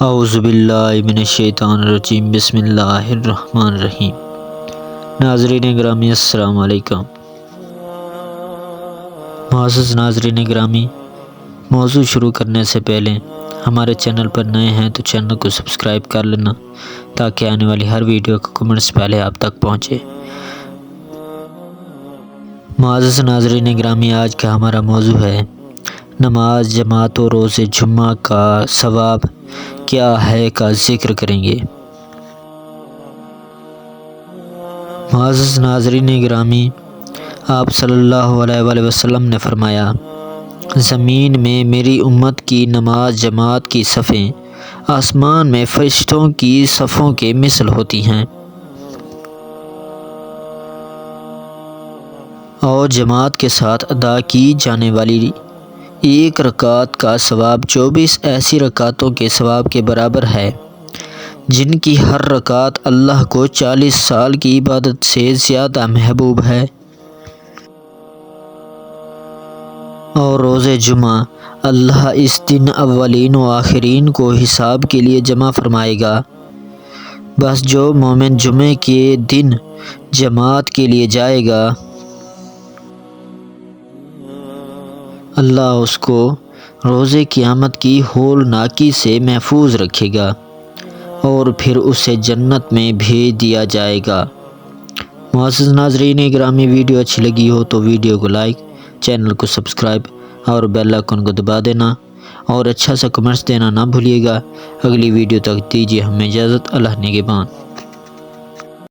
اعوذ باللہ من الشیطان الرجیم، بسم اللہ الرحمن الرحیم۔ ناظرین گرامی السلام علیکم۔ معزز ناظرین گرامی، موضوع شروع کرنے سے پہلے ہمارے چینل پر نئے ہیں تو چینل کو سبسکرائب کر لینا تاکہ آنے والی ہر ویڈیو کا کمنٹس پہلے آپ تک پہنچے۔ معزز ناظرین گرامی، آج کا ہمارا موضوع ہے نماز جماعت و روز جمعہ کا ثواب کیا ہے کا ذکر کریں گے۔ معزز ناظرین گرامی، آپ صلی اللہ علیہ وآلہ وسلم نے فرمایا، زمین میں میری امت کی نماز جماعت کی صفیں آسمان میں فرشتوں کی صفوں کے مثل ہوتی ہیں، اور جماعت کے ساتھ ادا کی جانے والی ایک رکعت کا ثواب 24 ایسی رکعتوں کے ثواب کے برابر ہے جن کی ہر رکعت اللہ کو 40 سال کی عبادت سے زیادہ محبوب ہے۔ اور روز جمعہ اللہ اس دن اولین و آخرین کو حساب کے لیے جمع فرمائے گا، بس جو مومن جمعے کے دن جماعت کے لیے جائے گا اللہ اس کو روز قیامت کی ہولناکی سے محفوظ رکھے گا اور پھر اسے جنت میں بھیج دیا جائے گا۔ معزز ناظرین گرامی، ویڈیو اچھی لگی ہو تو ویڈیو کو لائک، چینل کو سبسکرائب اور بیل آئیکن کو دبا دینا اور اچھا سا کمنٹس دینا نہ بھولیے گا۔ اگلی ویڈیو تک دیجیے ہمیں اجازت۔ اللہ نگہبان۔